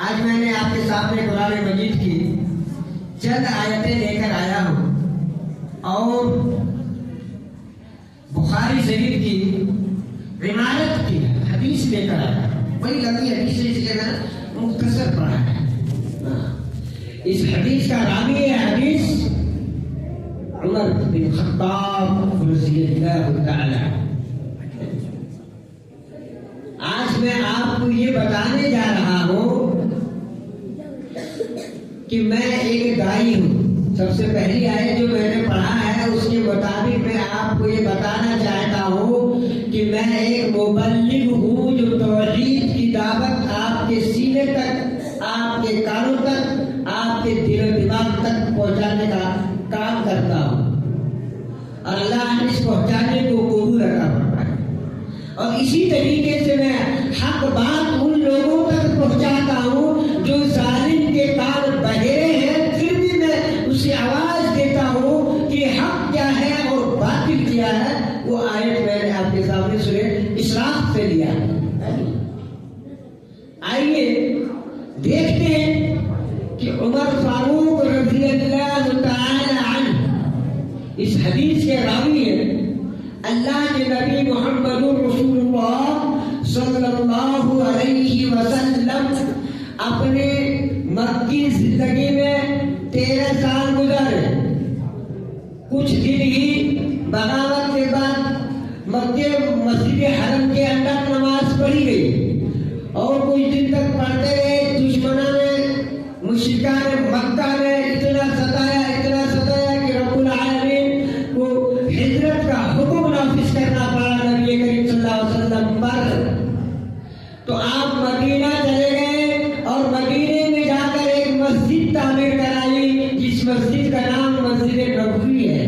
آج میں نے آپ کے سامنے قرآن مجید کی چند آیتیں لے کر آیا ہوں اور بخاری شریف کی روایت کی حدیث لے کر آیا ہوں. بڑی لمبی حدیث ہے، اس لیے میں مختصر پڑھا ہے. اس حدیث کا راوی ہے حدیث عمر بن خطاب رضی اللہ تعالی. آج میں آپ کو یہ بتانے جا رہا ہوں کہ میں ایک داعی ہوں. سب سے پہلی آیت جو میں نے پڑھا ہے اس کے مطابق میں آپ کو یہ بتانا چاہتا ہوں کہ میں ایک مبلغ ہوں جو توحید کی دعوت آپ کے سینے تک، آپ کے کانوں تک، آپ کے دل و دماغ تک پہنچانے کا کام کرتا ہوں. اور اللہ نے اس پہنچانے کو قبول رکھا پڑتا ہے. اور اسی طریقے سے میں حق بات ان لوگوں تک پہنچاتا ہوں جو ظالم کے کان بہرے ہیں، پھر بھی میں اسے آواز دیتا ہوں کہ حق کیا ہے اور باطل کیا ہے. وہ آیت میں نے آپ کے سامنے سورہ اسراء سے لیا ہے. آئیے دیکھتے ہیں کہ عمر فاروق رضی اللہ تعالی عنہ اس حدیث کے راوی ہیں. اللہ کے نبی محمد رسول اللہ صلی اللہ علیہ وسلم اپنے مکی زندگی میں 13 سال گزارے. کچھ دن ہی بغاوت کے بعد مکے مسجد حرم کے اندر نماز پڑھی گئی اور کچھ دن تک پڑھتے رہے. دشمنوں نے، مشرکان مکہ نے اتنا ستایا کہ رب العالمین کو ہجرت کا حکم نافذ کرنا پڑا نبی کریم صلی اللہ علیہ وسلم پر. تو آپ مدینہ چلے گئے اور مدینے میں جا کر ایک مسجد تعمیر کرائی جس مسجد کا نام مسجد نبوی ہے.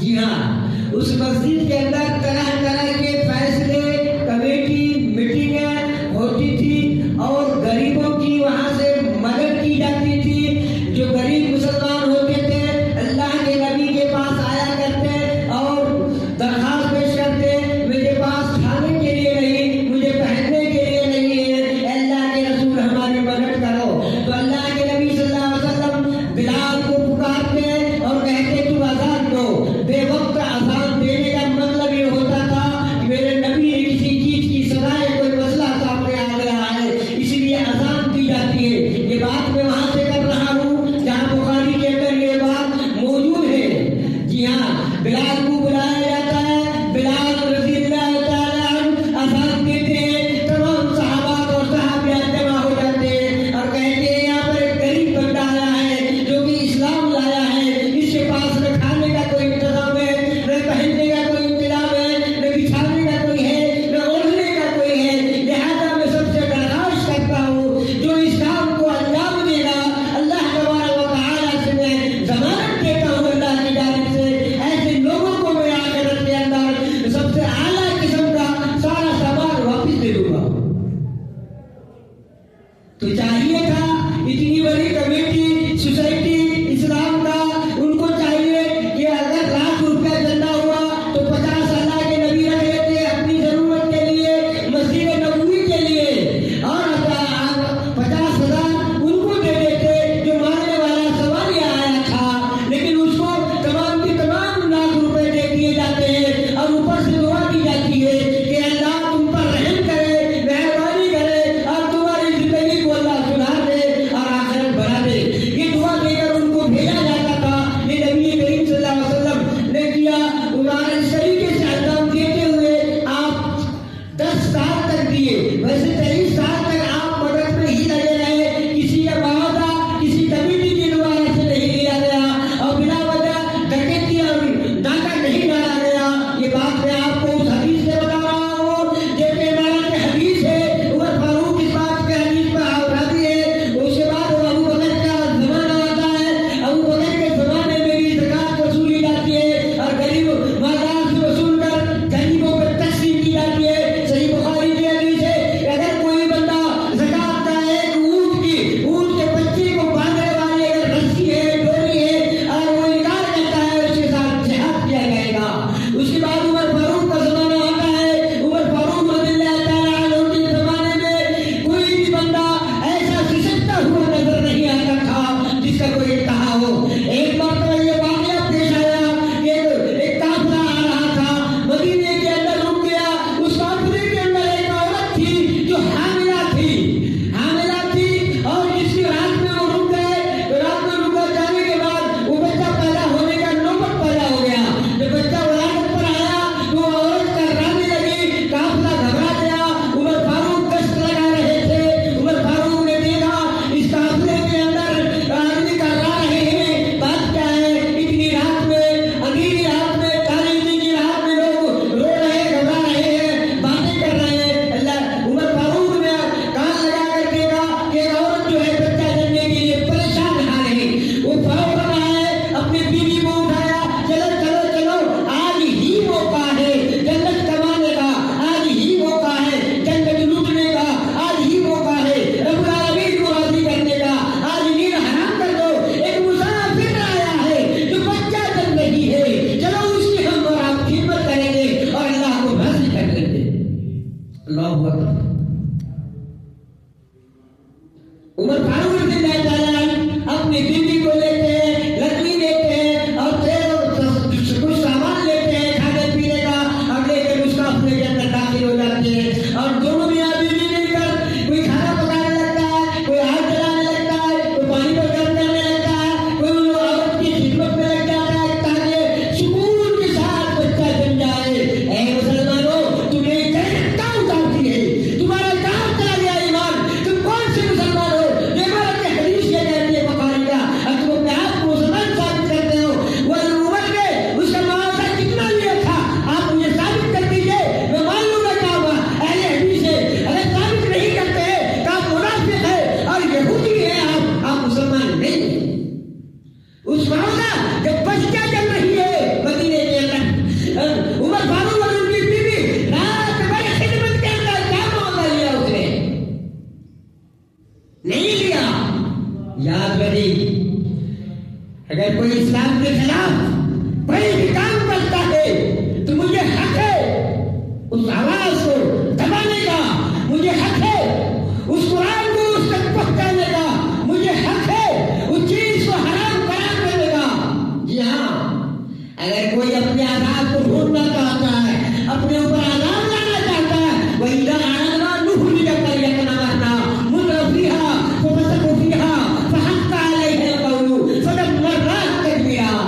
جی ہاں، اس مسجد کے اندر طرح طرح کے فیصلے، کمیٹی، میٹنگیں ہوتی تھی اور غریبوں کی وہاں سے مدد کی جاتی تھی. جو غریب مسلمان ہوتے تھے اللہ کے نبی کے پاس آیا کرتے اور درخواست پیش کرتے، میرے پاس کھانے کے لیے نہیں، مجھے پہننے کے لیے نہیں ہے، اللہ کے رسول ہماری مدد کرو. تو اللہ کے نبی صلی اللہ علیہ وسلم بلال کو پکارتے اور کہتے تم اذان دو. بے وقت اذان دینے کا مطلب یہ ہوتا تھا کہ میرے نبی نے کسی چیز کی سزائے، کوئی مسئلہ سامنے آ گیا ہے، اسی لیے اذان دی جاتی ہے. یہ بات میں وہاں سے کر رہا ہوں جہاں بخاری کے اندر یہ بات موجود ہے. جی ہاں، بلال کو بلایا جاتا ہے، بلال رضی اللہ تعالی عنہ اذان دیتے ہیں. تمام صحابہ اور صحابیات جمع ہو جاتے ہیں اور کہتے ہیں یہاں پر ایک غریب بندہ آیا ہے جو کہ اسلام لایا ہے. اس کے پاس نہ کھانے کا کوئی انتظام ہے، نہ پہننے کا کوئی انتظام ہے، نہ بچھانے کا کوئی ہے، نہ اوڑھنے کا کوئی ہے. لہذا میں سب سے درخواست کرتا ہوں جو اسلام کو انجام دے گا، اللہ تبارک و تعالیٰ سے میں ضمانت دیتا ہوں اللہ کی جانب سے، ایسے لوگوں کو میں آخرت کے اندر سب سے اعلیٰ قسم کا سارا سامان واپس دے دوں گا. تو چاہیے تھا اتنی بڑی کمیٹی، سوسائٹی اسلام کا، ان کو چاہیے کہ اگر ₹1,00,000 چندہ ہوا تو 50 اللہ کے نبی رکھ لیتے اپنی ضرورت کے لیے، مسجد نبوی کے لیے، اور 50,000 ان کو دے دیتے جو ماننے والا سوال آیا تھا. لیکن اس کو تمام کے تمام ₹1,00,000 دے دیے جاتے ہیں اور اوپر سے دعا کی جاتی ہے کہ اللہ تم پر رحم کرے، مہربانی کرے اور تمہاری زندگی کو اللہ سدھار اپنی بیوی کو لیتے ہیں، لکڑی لیتے ہیں اور پھر کچھ سامان لیتے ہیں کھانے پینے کا، اور لے کر اس کا اپنے کے اندر داخل ہو جاتے ہیں، اور دونوں میاں بیوی مل کر کوئی کھانا پکانے لگتا ہے، کوئی آگ جلانے لگتا ہے، کوئی پانی پر گرم کرنے لگتا ہے، کوئی عورت کی خدمت میں لگ جاتا ہے تاکہ سکون کے ساتھ بچہ جن جائے۔ اے مسلمانوں، تمہیں جنت اتارتی ہے، تمہارا کام چلا گیا ایمان۔ تم کون سے مسلمان ہو؟ یہ عبارت کے حدیث یہ کہتی ہے بخاری کا، اور تم اپنے آپ کو مسلمان ثابت کرتے ہو۔ وہ عمر کے اس کا معاوضہ کتنا لیا تھا آپ مجھے ثابت کر دیجیے، میں مان لوں گا کیا ہوا۔ اہل حدیث ہے، اگر ثابت نہیں کرتے ہیں تو آپ منافق ہے اور یہودی ہے، آپ مسلمان نہیں ہیں۔ اس معاوضہ جب بچہ چل رہی ہے مدینے کے اندر، عمر فاروق اور ان کی بیوی رات بھر خدمت کے اندر کیا معاوضہ لیا اس نے؟ نہیں لیا۔ یاد رکھیے، اگر کوئی اسلام کے خلاف کوئی بھی کام کرتا ہے تو مجھے حق ہے اس آواز کو دبانے کا، مجھے حق ہے اس قرآن کو اس تک پہنچانے کا، مجھے حق ہے اس چیز کو حرام قرار دینے کا۔ جی ہاں، اگر کوئی اپنے آزاد کو ڈھونڈنا چاہتا ہے، اپنے اوپر آزاد لانا چاہتا ہے، وہی آنا نوح لیا کر یقنا مرنا مترفیہ فسقوا فیہا فحق علیہ القول فدمرناها تدمیرا۔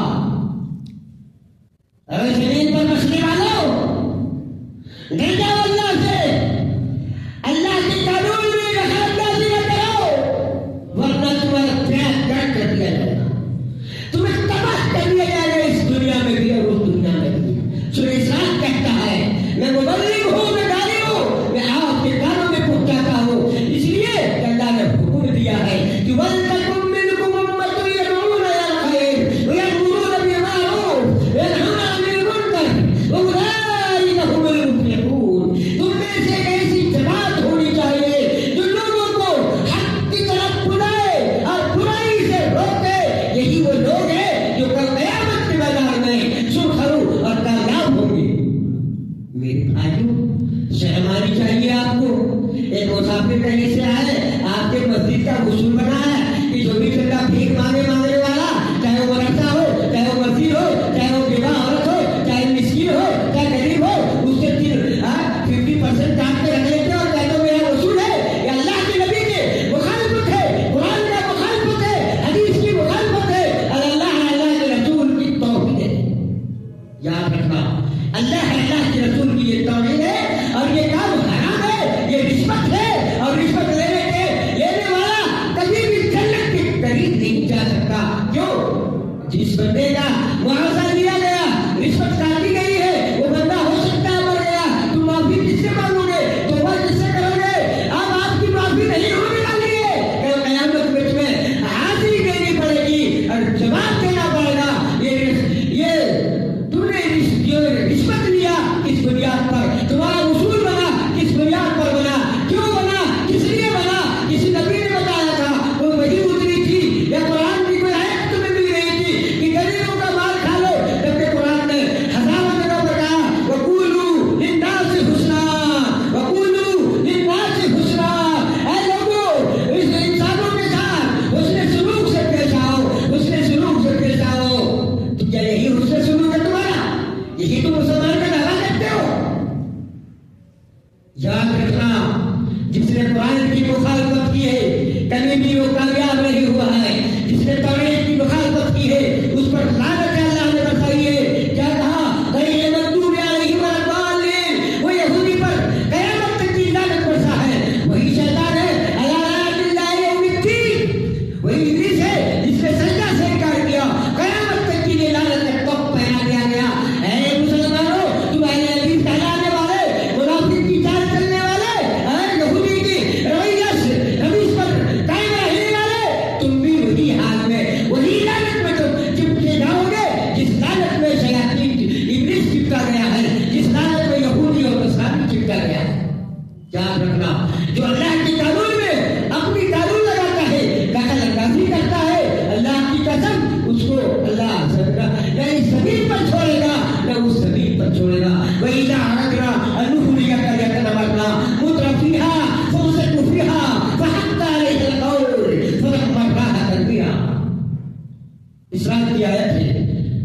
اسراف کی آیت ہے.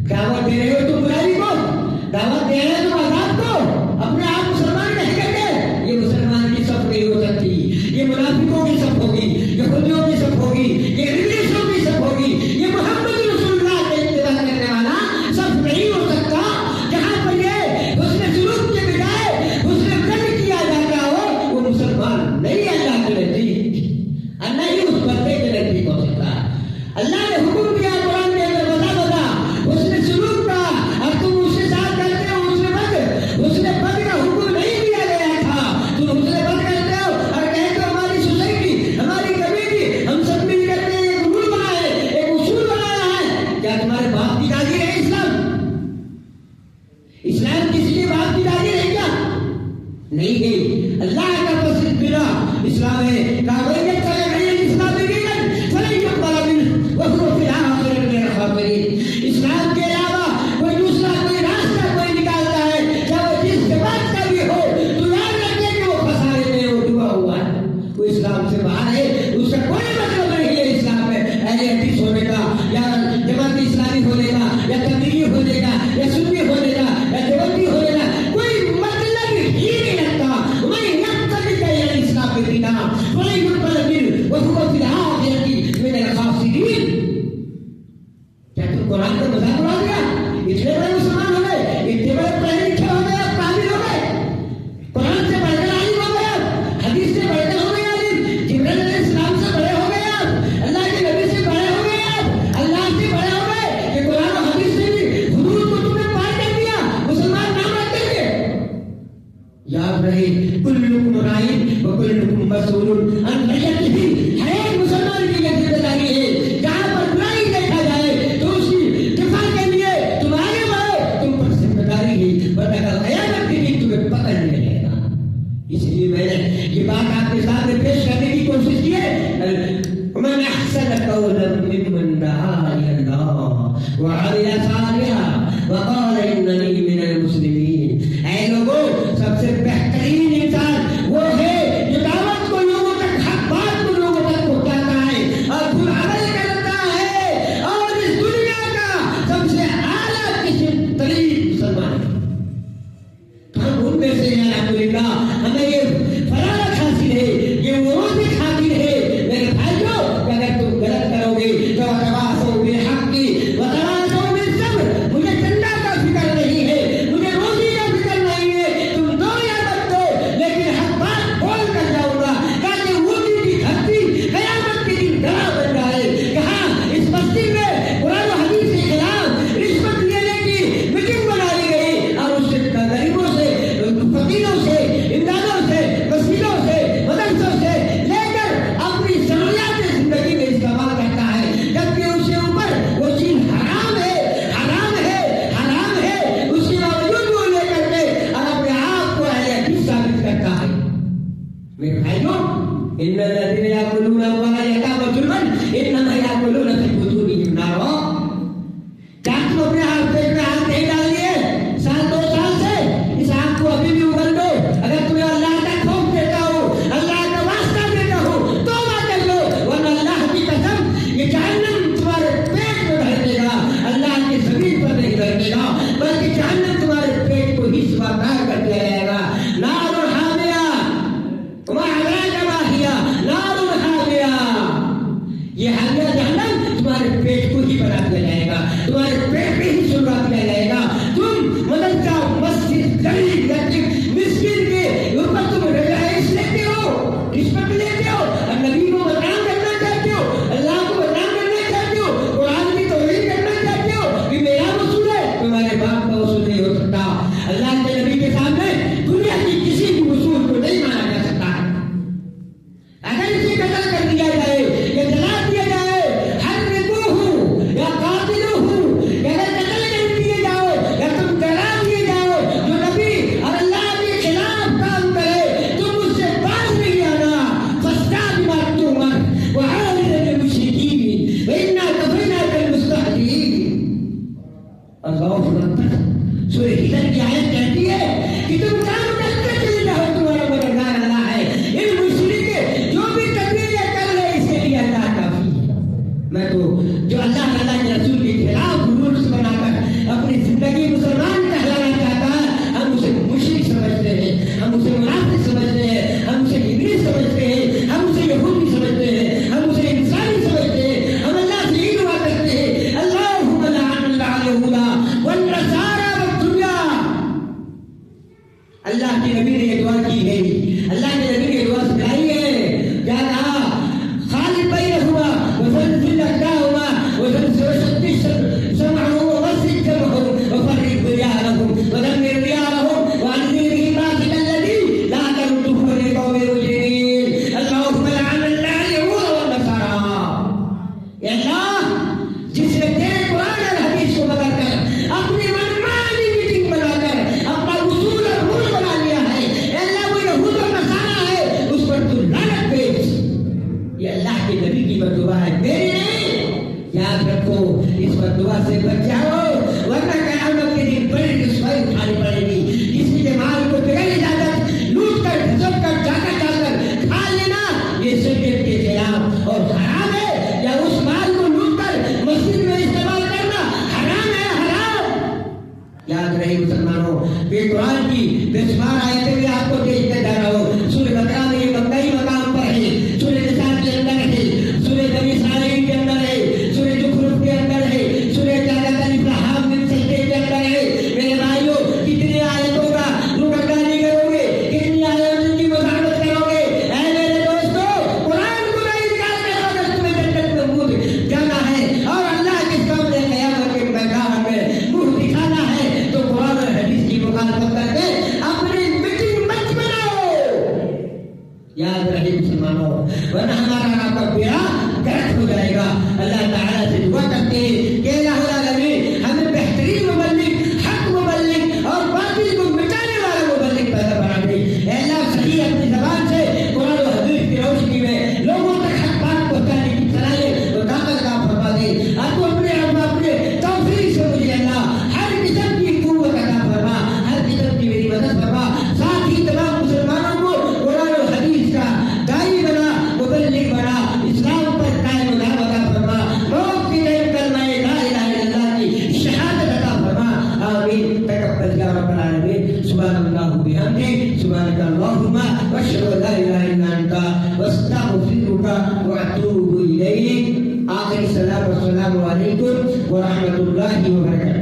دعوت دے رہے ہو تم برائی کو, دعوت دے رہے ہو تم عذاب کو, اپنے آپ مسلمان کہیں گے. یہ مسلمان کی صف نہیں ہو سکتی, یہ منافقوں کی صف ہوگی, یہودیوں کی صف ہوگی, یہ انگلشوں کی صف ہوگی. یہ محمد رسول اللہ کے اتباع کرنے والا صف نہیں ہو سکتا جہاں پر یہ حسن سلوک کے بجائے حسن قلب کیا جاتا ہو. وہ مسلمان نہیں اللہ کے نزدیک, اور نہیں اس بندے کے نزدیک ہو سکتا. اللہ نے حکم دیا قرآن کے اندر بتا حسن سلوک کا, اور تم اس کے ساتھ کرتے ہو حسن بد کا حکم نہیں دیا گیا تھا. تم حسن بد کرتے ہو اور کہتے ہو ہماری سوسائٹی, ہماری کمیٹی, ہم سب مل کر کے ایک رول بنا ہے, ایک اصول بنایا ہے. کیا تمہارے باپ کی جاگیر ہے اسلام؟ اسلام کسی کے باپ کی جاگیر ہے کیا؟ نہیں گئی. اللہ کا پسند بنا اسلام ہے. کاغذ اسلام کے علاوہ کوئی دوسرا کوئی راستہ کوئی نکالتا ہے, چاہے وہ جس جماعت کا بھی ہو, تو یاد رکھے کہ وہ خسارے میں وہ ڈوبا ہوا ہے, وہ اسلام سے باہر ہے. اس کا کوئی مطلب نہیں ہے اسلام میں اہل حدیث ہونے کا, یا جماعت اسلامی ہونے کا, یا تبلیغی ہونے کا, یا سنی ہونے کا, یا دیوبندی ہونے کا, کوئی مطلب ہی نہیں رکھتا. میں یقین کہ اسلام کے بنا کوئی مطلب وہ فی الحال میرے خاصین. کیا تم قرآن کا مذاق اڑا دیا؟ اتنے بڑے مسلمان ہو گئے, اتنے بڑے پڑھے لکھے ہو گئے, آپ قابل ہو گئے, قرآن سے پڑھ کر عالم ہو گئے, حدیث سے پڑھ کر ہو گئے عالم, جبرائیل علیہ السلام سے بڑے ہو گئے آپ, اللہ کے نبی سے بڑے ہو گئے آپ, اللہ سے بڑے ہو گئے کہ قرآن و حدیث سے بھی حدود کو تم نے پار کر دیا, مسلمان نام رکھتے تھے. یاد رہے کلکم راعٍ وکلکم مسئول عن رعیتہ. ہر ایک مسلمان کی یہ ذمہ داری ہے, جہاں پر برائی دیکھا جائے تو اس کی دفاع کے لیے تم آگے بڑھو, تم پر ذمہ داری ہے, ورنہ کل قیامت کے دن تمہیں پکڑ نہیں لے گا. اس لیے میں نے یہ بات آپ کے سامنے پیش کرنے کی کوشش کی ہے. من احسن قولا ممن دعا الى اللہ وعمل صالحا وقال اننی من المسلمین. اے لوگوں, سب سے بہترین انسان وہ ہے جو دعوت کو لوگوں تک, حق بات کو لوگوں تک پہنچاتا ہے اور پھر عمل کرتا ہے, اور اس دنیا کا سب سے اعلیٰ قسم ترین مسلمان ہے. ہم ان میں سے الحمدللہ ہمیں یہ فضیلت حاصل ہے, یہ وروثت حاصل ہے. میرے بھائیوں, اگر تم غلط کرو گے تو تواصوا بالحق وتواصوا بالصبر. مجھے چندہ کا فکر نہیں ہے, مجھے روزی کا فکر نہیں ہے, تم دو یا مت دو, لیکن حق بات بول کر جاؤں گا تاکہ وہ دن کی دھرتی قیامت کے دن گواہ بن جائے. کہاں اس مسجد میں قرآن و حدیث کے خلاف رشوت لینے کی میٹنگ بنائی گئی, اور اس سے غریبوں سے, فقیروں سے, امدادوں سے, مسجدوں سے, مدرسوں سے لے کر اپنی ضروریات زندگی میں استعمال کرتا ہے, جبکہ اس کے اوپر وہ چیز حرام ہے, حرام ہے, حرام ہے, اس کے باوجود وہ لے کر کے اور اپنے آپ کو اہل حدیث ثابت کرتا ہے. میرے بھائیوں, ان الذین یاکلون اموال الیتامی ظلما انما یاکلون فی بطونہم نارا. کیا تم اپنے ہاتھ پیٹ میں ہاتھ نہیں ڈال لیے 2 سال سے؟ اس آنکھ کو ابھی بھی اگل دو. اگر تمہیں اللہ کا خوف دیتا ہو, اللہ کا واسطہ دیتا ہو, توبہ کر لو, ورنہ اللہ کی قسم یہ جہنم تمہارے پیٹ میں بھر گا, اللہ کی زمین پر نہیں بھر گا, بلکہ جہنم تمہارے پیٹ کو ہی سوادار کر دیا جائے گا. نار حامیہ وعذاب واہیہ, نار حامیہ, یہ حامیہ جہنم تمہارے پیٹ کو ہی بنا دیا جائے گا, تمہارے پیٹ میں ہی سلوا دیا جائے گا. تم مدرسہ, مسجد, غریب, یتیم, مسکین کے اوپر تم رہائش لیتے ہو, رشوت لیتے ہو, اور نبی کو بدنام کرنا چاہتے ہو, اللہ کو بدنام کرنا چاہتے ہو, قرآن کی توہین کرنا چاہتے ہو کہ میرا وصول ہے, تمہارے باپ کا وصول نہیں ہو سکتا. اللہ کے نبی کے سامنے دنیا کی کسی بھی وصول کو نہیں مانا جا سکتا. اگر اسے قتل کر دیا جائے یا جلا دیا جائے, حرقوہ یا قاتلوہ اللہ کے نبی کی بددعا ہے، میری نہیں۔ یاد رکھو، اس بددعا سے بچ جاؤ، ورنہ قیامت کے دن بڑی رسوائی اٹھانی پڑے گی۔ کسی کے مال کو بغیر اجازت لوٹ کر گھسٹ کر ڈاکہ ڈال کر کھا لینا، یہ شریعت کے خلاف اور حرام ہے، یا اس مال کو لوٹ کر مسجد میں استعمال کرنا حرام ہے، حرام۔ یاد رہے مسلمانوں، یہ قرآن کی بے شمار آیتیں بھی آپ کو دیکھتے جا رہا ہوں۔ سورہ بقرہ میں یہ مبدئی مقام پر ہے، سورہ نساء کے اندر ہے، سورہ بنی اسرائیل کے اندر ہے، سورہ زخرف کے اندر ہے، سورہ سجدے کے اندر ہے۔ میرے بھائیوں، کتنی آیتوں کا نگرانی کرو گے، کتنی آیتوں کی مزاحمت کرو گے؟ اے میرے دوستو، قرآن کو نہیں نکالتے اگر تمہیں جنت میں منہ جانا ہے اور اللہ کے سامنے قیامت کے میدان میں منہ دکھانا ہے، تو قرآن اور حدیث کی مخالفت کر کے اپنی میٹنگ مت بناؤ۔ یاد رہے مسلمانوں، ورنہ ہمارا آپ کا بیڑا غرق ہو جائے گا۔ اللہ تعالیٰ سے دعا کرتے ہیں کہ الہ العالمین ہمیں بہترین مبلغ، حق مبلغ اور باطل کو مٹانے والا مبلغ پیدا بنا دے۔ اے اللہ، صحیح اپنی زبان سے قرآن و حدیث کی روشنی میں لوگوں تک حق بات پہنچانے کی صلاحیت و طاقت کا فرما دے۔ آپ کو اپنے توفیق سے مجھے اللہ ہر قسم کی قوت عطا فرما، ہر قسم کی میری مدد فرما۔ ساتھ ہی تمام مسلمانوں کو قرآن و حدیث کا داعی بنا، مبلغ بنا، اسلام پر قائم و دعوت عطا فرما۔ موت کے ٹائم کلمہ لا الہ الا اللہ کی شہادت عطا فرما۔ آمین۔ تقبل یا رب العالمین۔ سبحان اللہ بحمدہ، سبحانک اللہم واشہد ان لا الہ الا انت واستغفرک واتوب الیک۔ آخری سلام والسلام علیکم ورحمۃ اللہ وبرکاتہ۔